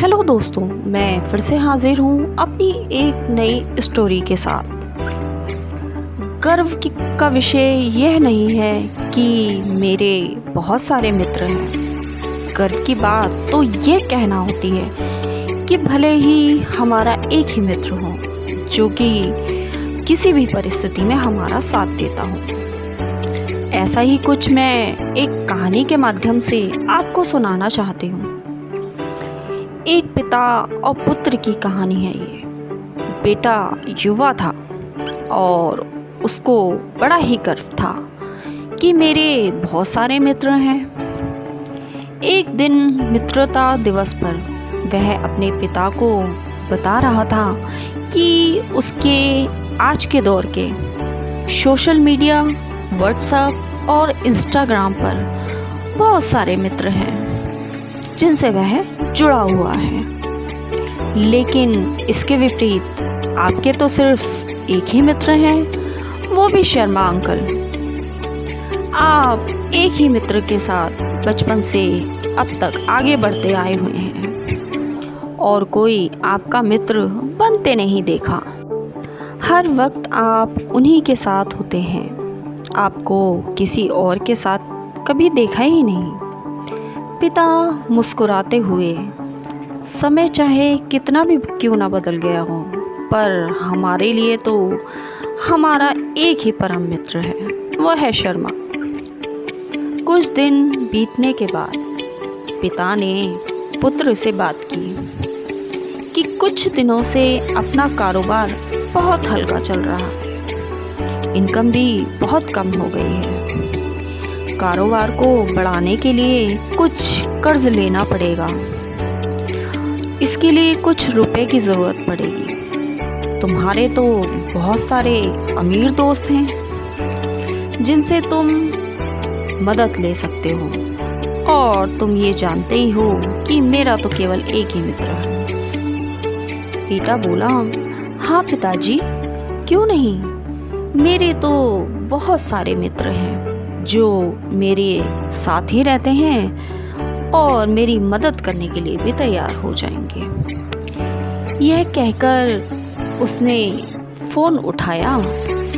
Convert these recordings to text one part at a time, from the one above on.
Hello दोस्तों, मैं फिर से हाजिर हूँ अपनी एक नई स्टोरी के साथ। का विषय यह नहीं है कि मेरे बहुत सारे मित्र हैं। गर्व की बात तो ये कहना होती है कि भले ही हमारा एक ही मित्र हो जो कि किसी भी परिस्थिति में हमारा साथ देता हो। ऐसा ही कुछ मैं एक कहानी के माध्यम से आपको सुनाना चाहती हूँ। एक पिता और पुत्र की कहानी है ये। बेटा युवा था और उसको बड़ा ही गर्व था कि मेरे बहुत सारे मित्र हैं। एक दिन मित्रता दिवस पर वह अपने पिता को बता रहा था कि उसके आज के दौर के सोशल मीडिया, व्हाट्सएप और इंस्टाग्राम पर बहुत सारे मित्र हैं जिनसे वह जुड़ा हुआ है। लेकिन इसके विपरीत आपके तो सिर्फ एक ही मित्र हैं, वो भी शर्मा अंकल। आप एक ही मित्र के साथ बचपन से अब तक आगे बढ़ते आए हुए हैं और कोई आपका मित्र बनते नहीं देखा। हर वक्त आप उन्हीं के साथ होते हैं, आपको किसी और के साथ कभी देखा ही नहीं। पिता मुस्कुराते हुए, समय चाहे कितना भी क्यों ना बदल गया हो, पर हमारे लिए तो हमारा एक ही परम मित्र है, वह है शर्मा। कुछ दिन बीतने के बाद पिता ने पुत्र से बात की कि कुछ दिनों से अपना कारोबार बहुत हल्का चल रहा है, इनकम भी बहुत कम हो गई है। कारोबार को बढ़ाने के लिए कुछ कर्ज लेना पड़ेगा, इसके लिए कुछ रुपए की ज़रूरत पड़ेगी। तुम्हारे तो बहुत सारे अमीर दोस्त हैं जिनसे तुम मदद ले सकते हो और तुम ये जानते ही हो कि मेरा तो केवल एक ही मित्र है। बेटा बोला, हाँ पिताजी, क्यों नहीं, मेरे तो बहुत सारे मित्र हैं जो मेरे साथ ही रहते हैं और मेरी मदद करने के लिए भी तैयार हो जाएंगे। यह कहकर उसने फ़ोन उठाया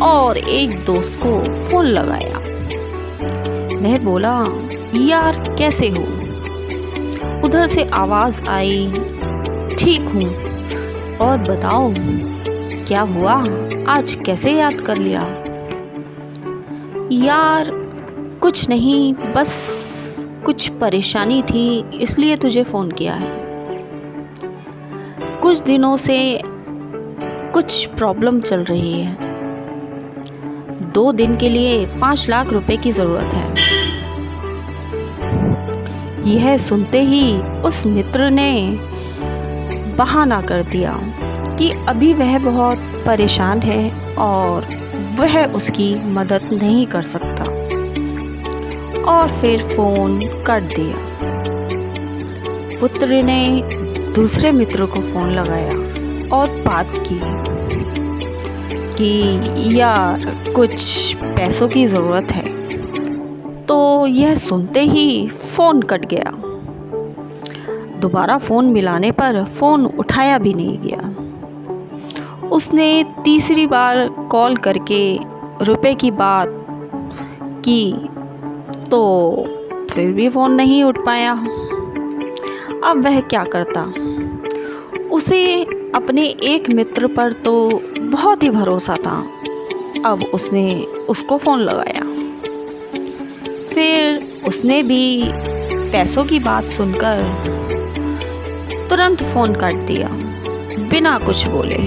और एक दोस्त को फ़ोन लगाया। वह बोला, यार कैसे हो? उधर से आवाज़ आई, ठीक हूँ, और बताओ क्या हुआ, आज कैसे याद कर लिया? यार कुछ नहीं, बस कुछ परेशानी थी इसलिए तुझे फ़ोन किया है। कुछ दिनों से कुछ प्रॉब्लम चल रही है। 2 दिन के लिए 5 लाख रुपए की ज़रूरत है। यह सुनते ही उस मित्र ने बहाना कर दिया कि अभी वह बहुत परेशान है और वह उसकी मदद नहीं कर सकता, और फिर फ़ोन काट दिया। पुत्र ने दूसरे मित्र को फ़ोन लगाया और बात की कि यार कुछ पैसों की ज़रूरत है। तो यह सुनते ही फ़ोन कट गया। दोबारा फ़ोन मिलाने पर फ़ोन उठाया भी नहीं गया। उसने तीसरी बार कॉल करके रुपए की बात की तो फिर भी फ़ोन नहीं उठ पाया। अब वह क्या करता? उसे अपने एक मित्र पर तो बहुत ही भरोसा था। अब उसने उसको फ़ोन लगाया। फिर उसने भी पैसों की बात सुनकर तुरंत फ़ोन काट दिया बिना कुछ बोले।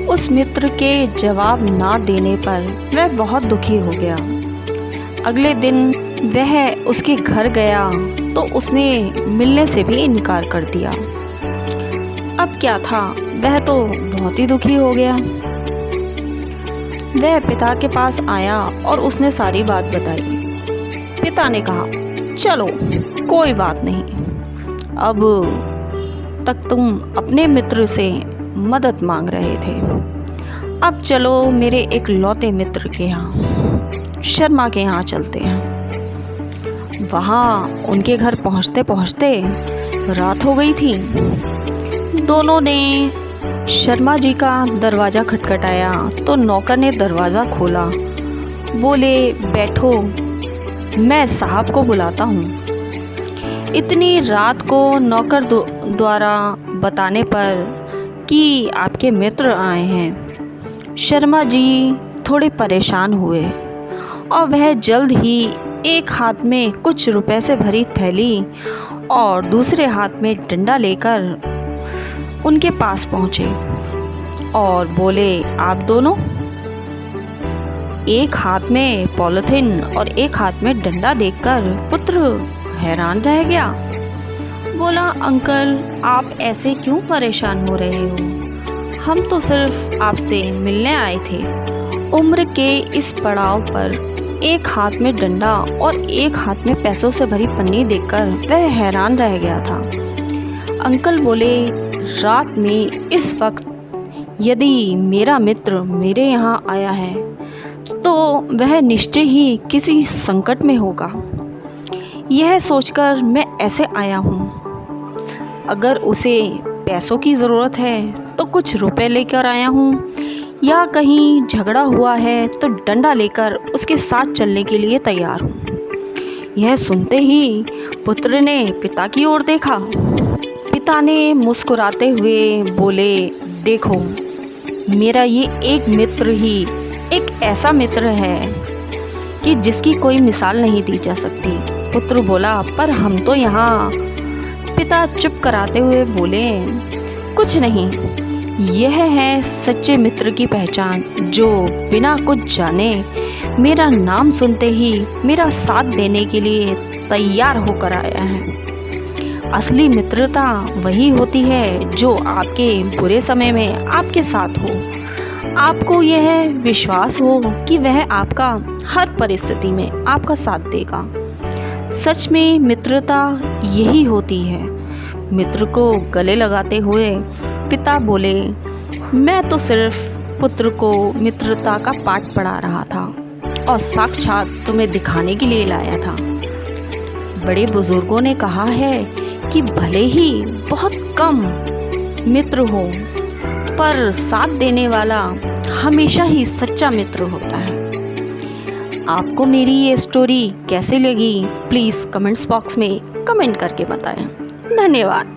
उस मित्र के जवाब ना देने पर वह बहुत दुखी हो गया। अगले दिन वह उसके घर गया तो उसने मिलने से भी इनकार कर दिया। अब क्या था, वह तो बहुत ही दुखी हो गया। वह पिता के पास आया और उसने सारी बात बताई। पिता ने कहा, चलो कोई बात नहीं, अब तक तुम अपने मित्र से मदद मांग रहे थे, अब चलो मेरे एक लौते मित्र के यहाँ, शर्मा के यहाँ चलते हैं। वहाँ उनके घर पहुँचते पहुँचते रात हो गई थी। दोनों ने शर्मा जी का दरवाज़ा खटखटाया तो नौकर ने दरवाज़ा खोला। बोले, बैठो, मैं साहब को बुलाता हूँ। इतनी रात को नौकर द्वारा बताने पर कि आपके मित्र आए हैं, शर्मा जी थोड़े परेशान हुए और वह जल्द ही एक हाथ में कुछ रुपए से भरी थैली और दूसरे हाथ में डंडा लेकर उनके पास पहुँचे और बोले, आप दोनों? एक हाथ में पॉलिथीन और एक हाथ में डंडा देखकर पुत्र हैरान रह गया। बोला, अंकल, आप ऐसे क्यों परेशान हो रहे हो? हम तो सिर्फ आपसे मिलने आए थे। उम्र के इस पड़ाव पर एक हाथ में डंडा और एक हाथ में पैसों से भरी पन्नी देखकर वह हैरान रह गया था। अंकल बोले, रात में इस वक्त यदि मेरा मित्र मेरे यहाँ आया है तो वह निश्चय ही किसी संकट में होगा। यह सोचकर मैं ऐसे आया हूँ। अगर उसे पैसों की ज़रूरत है तो कुछ रुपए लेकर आया हूँ, या कहीं झगड़ा हुआ है तो डंडा लेकर उसके साथ चलने के लिए तैयार हूँ। यह सुनते ही पुत्र ने पिता की ओर देखा। पिता ने मुस्कुराते हुए बोले, देखो, मेरा ये एक मित्र ही एक ऐसा मित्र है कि जिसकी कोई मिसाल नहीं दी जा सकती। पुत्र बोला, पर हम तो यहाँ। पिता चुप कराते हुए बोले, कुछ नहीं, यह है सच्चे मित्र की पहचान, जो बिना कुछ जाने मेरा नाम सुनते ही मेरा साथ देने के लिए तैयार होकर आया है। असली मित्रता वही होती है जो आपके बुरे समय में आपके साथ हो। आपको यह विश्वास हो कि वह आपका हर परिस्थिति में आपका साथ देगा। सच में मित्रता यही होती है। मित्र को गले लगाते हुए पिता बोले, मैं तो सिर्फ पुत्र को मित्रता का पाठ पढ़ा रहा था और साक्षात तुम्हें दिखाने के लिए लाया था। बड़े बुजुर्गों ने कहा है कि भले ही बहुत कम मित्र हो, पर साथ देने वाला हमेशा ही सच्चा मित्र होता है। आपको मेरी ये स्टोरी कैसे लगी, प्लीज़ कमेंट्स बॉक्स में कमेंट करके बताएं। धन्यवाद।